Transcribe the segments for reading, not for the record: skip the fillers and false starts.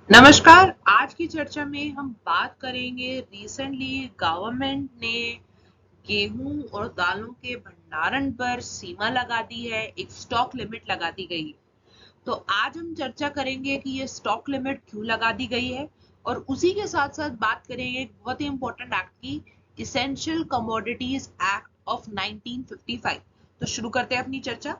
नमस्कार। आज की चर्चा में हम बात करेंगे रिसेंटली गवर्नमेंट ने गेहूं और दालों के भंडारण पर सीमा लगा दी है, एक स्टॉक लिमिट लगा दी गई है। तो आज हम चर्चा करेंगे कि ये स्टॉक लिमिट क्यों लगा दी गई है और उसी के साथ साथ बात करेंगे एक बहुत ही इंपॉर्टेंट एक्ट की, इसेंशियल कमोडिटीज एक्ट ऑफ 1955। तो शुरू करते हैं अपनी चर्चा।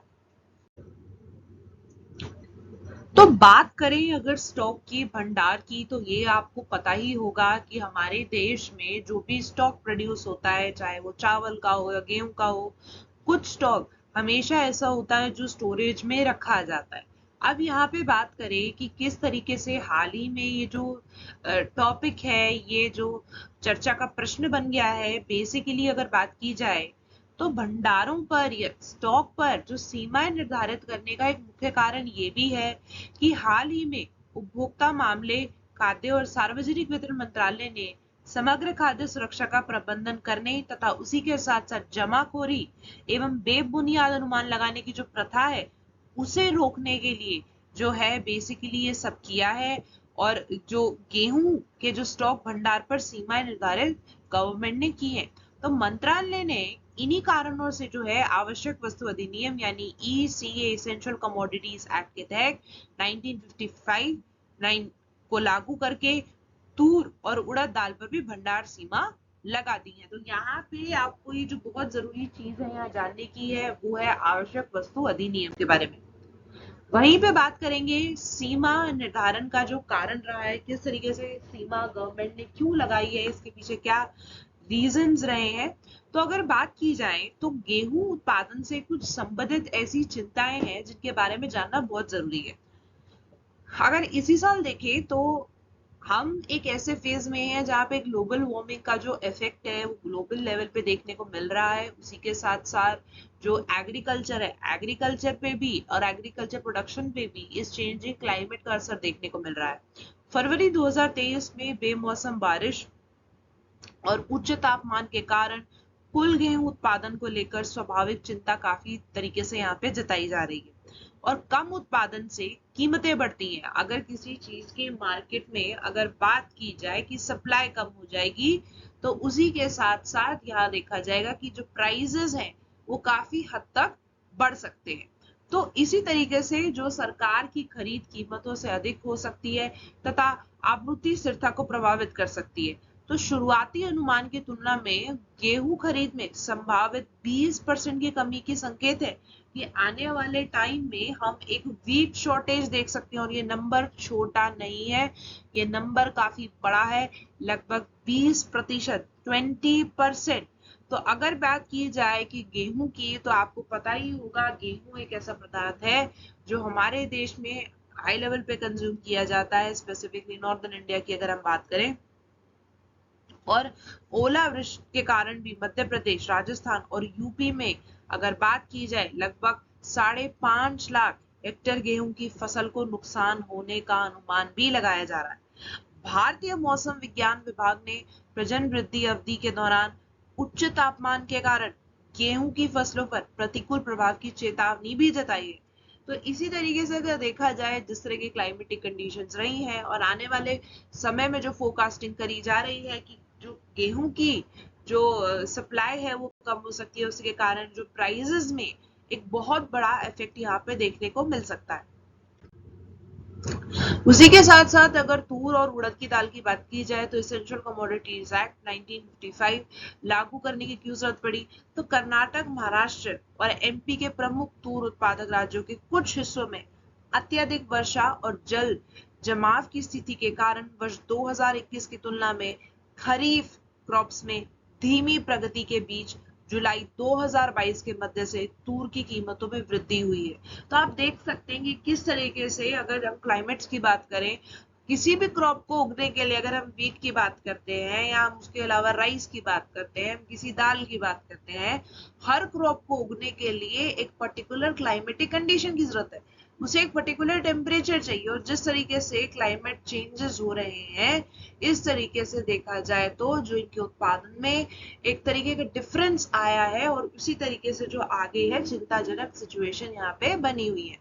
तो बात करें अगर स्टॉक की भंडार की, तो ये आपको पता ही होगा कि हमारे देश में जो भी स्टॉक प्रोड्यूस होता है, चाहे वो चावल का हो या गेहूं का हो, कुछ स्टॉक हमेशा ऐसा होता है जो स्टोरेज में रखा जाता है। अब यहाँ पे बात करें कि किस तरीके से हाल ही में ये जो टॉपिक है, ये जो चर्चा का प्रश्न बन गया है, बेसिकली अगर बात की जाए तो भंडारों पर या स्टॉक पर जो सीमाएं निर्धारित करने का एक मुख्य कारण ये भी है कि हाल ही में उपभोक्ता मामले, खाद्य और सार्वजनिक वितरण मंत्रालय ने समग्र खाद्य सुरक्षा का प्रबंधन करने तथा उसी के साथ साथ जमाखोरी एवं बेबुनियाद अनुमान लगाने की जो प्रथा है उसे रोकने के लिए जो है बेसिकली ये सब किया है। और जो गेहूं के जो स्टॉक भंडार पर सीमाएं निर्धारित गवर्नमेंट ने की है, तो मंत्रालय ने इन्हीं कारणों से जो है आवश्यक वस्तु अधिनियम यानी ईसीए एसेंशियल कमोडिटीज एक्ट के तहत 1955 9 को लागू करके तूर और उड़द दाल पर भी भंडार सीमा लगा दी है। तो यहाँ पे आपको ये जो बहुत जरूरी चीज है यहाँ जानने की है, वो है आवश्यक वस्तु अधिनियम के बारे में। वहीं पे बात करेंगे सीमा निर्धारण का जो कारण रहा है, किस तरीके से सीमा गवर्नमेंट ने क्यों लगाई है, इसके पीछे क्या रीजंस रहे हैं। तो अगर बात की जाए तो गेहूं उत्पादन से कुछ संबंधित ऐसी चिंताएं हैं जिनके बारे में जानना बहुत जरूरी है। अगर इसी साल देखें तो हम एक ऐसे फेज में हैं जहां पे ग्लोबल वार्मिंग का जो इफेक्ट है वो ग्लोबल लेवल पे देखने को मिल रहा है। उसी के साथ साथ जो एग्रीकल्चर है, एग्रीकल्चर पे भी और एग्रीकल्चर प्रोडक्शन पे भी इस चेंजिंग क्लाइमेट का असर देखने को मिल रहा है। फरवरी 2023 में बेमौसम बारिश और उच्च तापमान के कारण कुल गेहूं उत्पादन को लेकर स्वाभाविक चिंता काफी तरीके से यहाँ पे जताई जा रही है। और कम उत्पादन से कीमतें बढ़ती हैं। अगर किसी चीज की मार्केट में अगर बात की जाए कि सप्लाई कम हो जाएगी, तो उसी के साथ साथ यहाँ देखा जाएगा कि जो प्राइसेस हैं वो काफी हद तक बढ़ सकते हैं। तो इसी तरीके से जो सरकार की खरीद कीमतों से अधिक हो सकती है तथा आपूर्ति स्थिरता को प्रभावित कर सकती है। तो शुरुआती अनुमान की तुलना में गेहूं खरीद में संभावित 20% की कमी की संकेत है कि आने वाले टाइम में हम एक वीट शॉर्टेज देख सकते हैं। और ये नंबर छोटा नहीं है, ये नंबर काफी बड़ा है, लगभग 20%, 20%। तो अगर बात की जाए कि गेहूं की, तो आपको पता ही होगा गेहूं एक ऐसा पदार्थ है जो हमारे देश में हाई लेवल पे कंज्यूम किया जाता है, स्पेसिफिकली नॉर्दर्न इंडिया की अगर हम बात करें। और ओलावृष्टि के कारण भी मध्य प्रदेश, राजस्थान और यूपी में अगर बात की जाए लगभग 5.5 लाख हेक्टेयर गेहूं की फसल को नुकसान होने का अनुमान भी लगाया जा रहा है। भारतीय मौसम विज्ञान विभाग ने प्रजनन वृद्धि अवधि के दौरान उच्च तापमान के कारण गेहूं की फसलों पर प्रतिकूल प्रभाव की चेतावनी भी जताई है। तो इसी तरीके से अगर देखा जाए जिस तरह की क्लाइमेटिक कंडीशंस रही हैं और आने वाले समय में जो फोरकास्टिंग करी जा रही है कि जो गेहूं की जो सप्लाई है वो कम हो सकती है, उसके कारण जो प्राइसेस में एक बहुत बड़ा इफेक्ट यहाँ पे देखने को मिल सकता है। उसी के साथ साथ अगर तूर और उड़द की दाल की बात की जाए तो इसेंशियल कमोडिटीज एक्ट 1955 लागू करने की क्यों जरूरत पड़ी। तो कर्नाटक, महाराष्ट्र और एमपी के प्रमुख तूर उत्पादक राज्यों के कुछ हिस्सों में अत्यधिक वर्षा और जल जमाव की स्थिति के कारण वर्ष 2021 की तुलना में खरीफ क्रॉप्स में धीमी प्रगति के बीच जुलाई 2022 के मध्य से तूर की कीमतों में वृद्धि हुई है। तो आप देख सकते हैं कि किस तरीके से अगर हम क्लाइमेट्स की बात करें, किसी भी क्रॉप को उगने के लिए अगर हम वीट की बात करते हैं या हम उसके अलावा राइस की बात करते हैं, हम किसी दाल की बात करते हैं, हर क्रॉप को उगने के लिए एक पर्टिकुलर क्लाइमेटिक कंडीशन की जरूरत है। उसे एक पर्टिकुलर टेम्परेचर चाहिए और जिस तरीके से क्लाइमेट चेंजेस हो रहे हैं, इस तरीके से देखा जाए तो जो इनके उत्पादन में एक तरीके का डिफरेंस आया है और उसी तरीके से जो आगे है चिंताजनक सिचुएशन यहाँ पे बनी हुई है।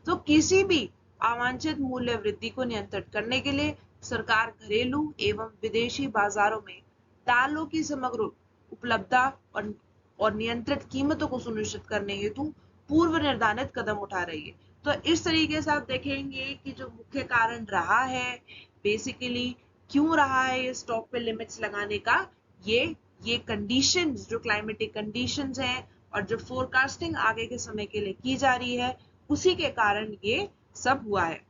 तो किसी भी अवांछित मूल्य वृद्धि को नियंत्रित करने के लिए सरकार घरेलू एवं विदेशी बाजारों में दालों की समग्र उपलब्धता और नियंत्रित कीमतों को सुनिश्चित करने हेतु पूर्व निर्धारित कदम उठा रही है। तो इस तरीके से आप देखेंगे कि जो मुख्य कारण रहा है बेसिकली क्यों रहा है ये स्टॉक पे लिमिट्स लगाने का, ये कंडीशंस जो क्लाइमेटिक कंडीशंस हैं और जो फोरकास्टिंग आगे के समय के लिए की जा रही है उसी के कारण ये सब हुआ है।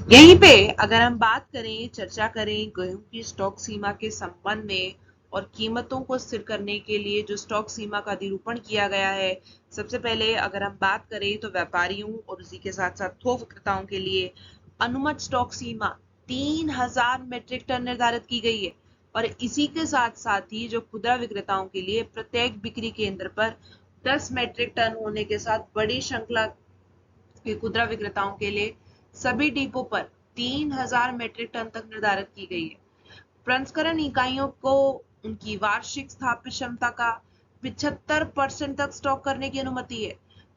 यहीं पे अगर हम बात करें, चर्चा करें गेहूं की स्टॉक सीमा के संबंध में और कीमतों को स्थिर करने के लिए जो स्टॉक सीमा का अधिरूपण किया गया है, सबसे पहले अगर हम बात करें तो व्यापारियों और उसी के साथ साथ थोक विक्रेताओं के लिए अनुमत स्टॉक सीमा 3000 मीट्रिक टन निर्धारित की गई है और इसी के साथ साथ ही जो खुदरा विक्रेताओं के लिए प्रत्येक बिक्री केंद्र पर 10 मीट्रिक टन होने के साथ बड़ी श्रृंखला के खुदरा विक्रेताओं के लिए सभी डिपो पर 3000 मीट्रिक टन तक निर्धारित की गई है। प्रसंस्करण इकाइयों को उनकी वार्षिक स्थापित क्षमता का 75% तक स्टॉक करने की अनुमति है।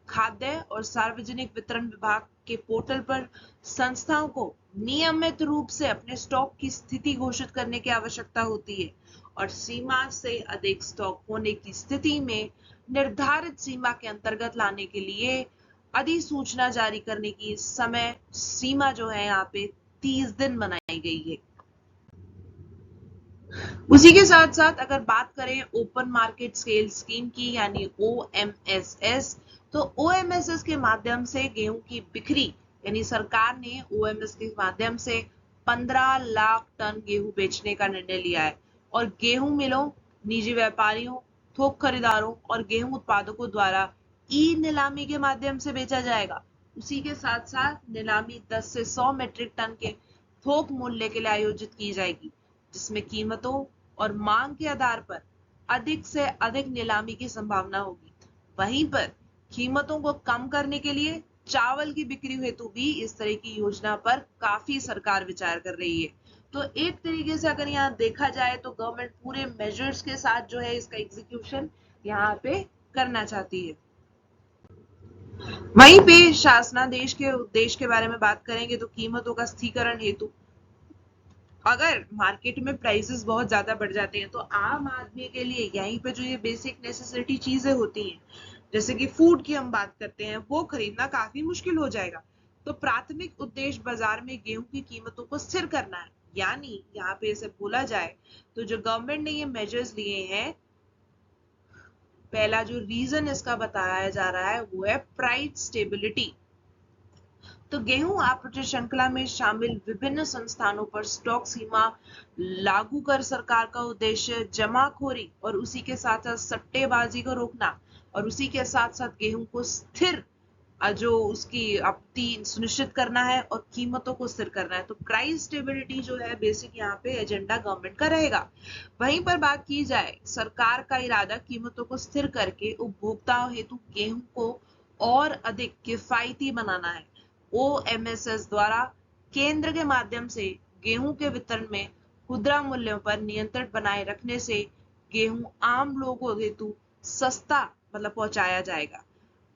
खाद्य और सार्वजनिक वितरण विभाग के पोर्टल पर संस्थाओं को नियमित रूप से अपने स्टॉक की स्थिति घोषित करने की आवश्यकता होती है और सीमा से अधिक स्टॉक होने की स्थिति में निर्धारित सीमा के अंतर्गत लाने के लिए अधिसूचना जारी करने की समय सीमा जो है यहाँ पे 30 दिन बनाई गई है। उसी के साथ साथ अगर बात करें ओपन मार्केट सेल स्कीम की यानी OMSS, तो OMSS के माध्यम से गेहूं की बिक्री यानी सरकार ने OMS के माध्यम से 15 लाख टन गेहूं बेचने का निर्णय लिया है और गेहूं मिलों, निजी व्यापारियों, थोक खरीदारों और गेहूं उत्पादकों द्वारा ई नीलामी के माध्यम से बेचा जाएगा। उसी के साथ साथ नीलामी 10 से 100 मीट्रिक टन के थोक मूल्य के लिए आयोजित की जाएगी जिसमें कीमतों और मांग के आधार पर अधिक से अधिक नीलामी की संभावना होगी। वहीं पर कीमतों को कम करने के लिए चावल की बिक्री हेतु भी इस तरह की योजना पर काफी सरकार विचार कर रही है। तो एक तरीके से अगर यहाँ देखा जाए तो गवर्नमेंट पूरे मेजर्स के साथ जो है इसका एग्जीक्यूशन यहाँ पे करना चाहती है। वहीं पे शासनादेश के उद्देश्य के बारे में बात करेंगे तो कीमतों का स्थिरीकरण हेतु अगर मार्केट में प्राइसेस बहुत ज्यादा बढ़ जाते हैं तो आम आदमी के लिए यहीं पे जो ये बेसिक नेसेसिटी चीजें होती हैं जैसे कि फूड की हम बात करते हैं वो खरीदना काफी मुश्किल हो जाएगा। तो प्राथमिक उद्देश्य बाजार में गेहूं की कीमतों को स्थिर करना है। यानी यहाँ पे इसे बोला जाए तो जो गवर्नमेंट ने ये मेजर्स लिए हैं, पहला जो रीजन इसका बताया जा रहा है वो है प्राइस स्टेबिलिटी। तो गेहूं आपूर्ति श्रृंखला में शामिल विभिन्न संस्थानों पर स्टॉक सीमा लागू कर सरकार का उद्देश्य जमाखोरी और उसी के साथ साथ सट्टेबाजी को रोकना और उसी के साथ साथ गेहूं को स्थिर जो उसकी आपूर्ति सुनिश्चित करना है और कीमतों को स्थिर करना है। तो प्राइस स्टेबिलिटी जो है बेसिक यहाँ पे एजेंडा गवर्नमेंट का रहेगा। वहीं पर बात की जाए सरकार का इरादा कीमतों को स्थिर करके उपभोक्ताओं हेतु गेहूं को और अधिक किफायती बनाना है। OMSS द्वारा केंद्र के माध्यम से गेहूं के वितरण में खुदरा मूल्यों पर नियंत्रण बनाए रखने से गेहूं आम लोगों हेतु सस्ता पहुंचाया जाएगा।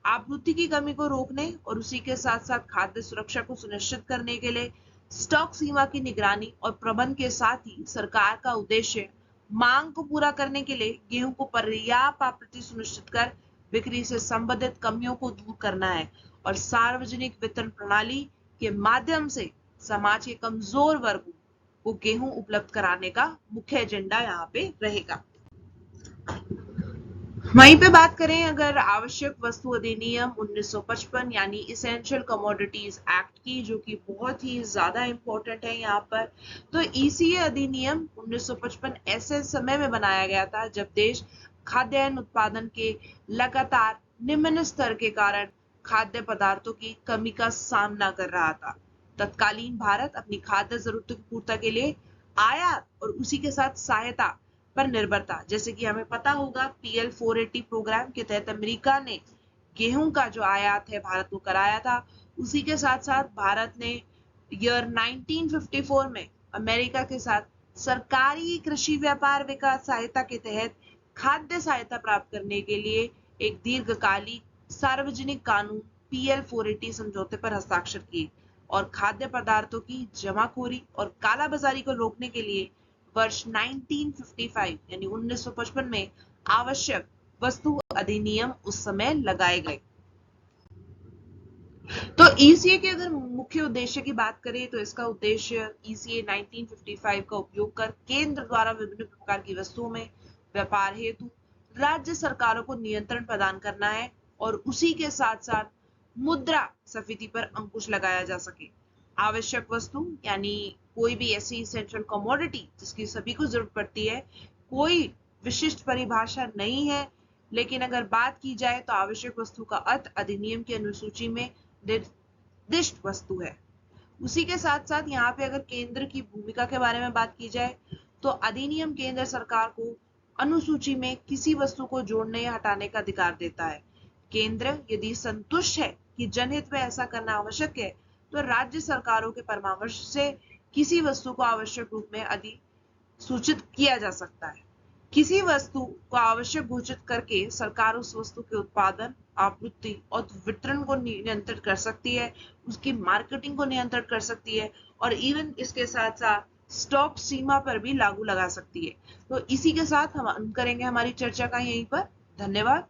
आपूर्ति की कमी को रोकने और उसी के साथ साथ खाद्य सुरक्षा को सुनिश्चित करने के लिए स्टॉक सीमा की निगरानी और प्रबंधन के साथ ही सरकार का उद्देश्य मांग को पूरा करने के लिए गेहूं को पर्याप्त आपूर्ति सुनिश्चित कर बिक्री से संबंधित कमियों को दूर करना है और सार्वजनिक वितरण प्रणाली के माध्यम से समाज के कमजोर वर्गों को गेहूं उपलब्ध कराने का मुख्य एजेंडा यहाँ पे रहेगा। वहीं पे बात करें अगर आवश्यक वस्तु अधिनियम 1955 यानी इसेंशियल कमोडिटीज एक्ट की, जो कि बहुत ही ज्यादा इंपॉर्टेंट है यहाँ पर, तो ECA अधिनियम 1955 ऐसे समय में बनाया गया था जब देश खाद्यान्न उत्पादन के लगातार निम्न स्तर के कारण खाद्य पदार्थों की कमी का सामना कर रहा था। तत्कालीन भारत अपनी खाद्य जरूरतों की पूर्ति के लिए आयात और उसी के साथ सहायता पर निर्भर था। जैसे कि हमें पता होगा PL 480 प्रोग्राम के तहत अमेरिका ने गेहूं का जो आयात है भारत को कराया था। उसी के साथ साथ भारत ने ईयर 1954 में अमेरिका के साथ सरकारी कृषि व्यापार विकास सहायता के तहत खाद्य सहायता प्राप्त करने के लिए एक दीर्घकालिक सार्वजनिक कानून PL 480 समझौते पर हस्ताक्षर किए और खाद्य पदार्थों की जमाखोरी और कालाबाजारी को रोकने के लिए वर्ष 1955 यानी 1955 में आवश्यक वस्तु अधिनियम उस समय लगाए गए। तो ईसीए के अगर मुख्य उद्देश्य की बात करें तो इसका उद्देश्य ईसीए 1955 का उपयोग कर केंद्र द्वारा विभिन्न प्रकार की वस्तुओं में व्यापार हेतु राज्य सरकारों को नियंत्रण प्रदान करना है और उसी के साथ साथ मुद्रा स्फीति पर अंकुश लगाया जा सके। आवश्यक वस्तु यानी कोई भी ऐसी इसेंशियल कमोडिटी जिसकी सभी को जरूरत पड़ती है, कोई विशिष्ट परिभाषा नहीं है, लेकिन अगर बात की जाए तो आवश्यक वस्तु का अर्थ अधिनियम की अनुसूची में निर्दिष्ट वस्तु है। उसी के साथ साथ यहाँ पे अगर केंद्र की भूमिका के बारे में बात की जाए तो अधिनियम केंद्र सरकार को अनुसूची में किसी वस्तु को जोड़ने या हटाने का अधिकार देता है। केंद्र यदि संतुष्ट है कि जनहित में ऐसा करना आवश्यक है तो राज्य सरकारों के परामर्श से किसी वस्तु को आवश्यक रूप में अधिसूचित किया जा सकता है। किसी वस्तु को आवश्यक घोषित करके सरकार उस वस्तु के उत्पादन, आपूर्ति और वितरण को नियंत्रित कर सकती है, उसकी मार्केटिंग को नियंत्रित कर सकती है और इवन इसके साथ साथ स्टॉक सीमा पर भी लागू लगा सकती है। तो इसी के साथ हम अंत करेंगे हमारी चर्चा का यहीं पर। धन्यवाद।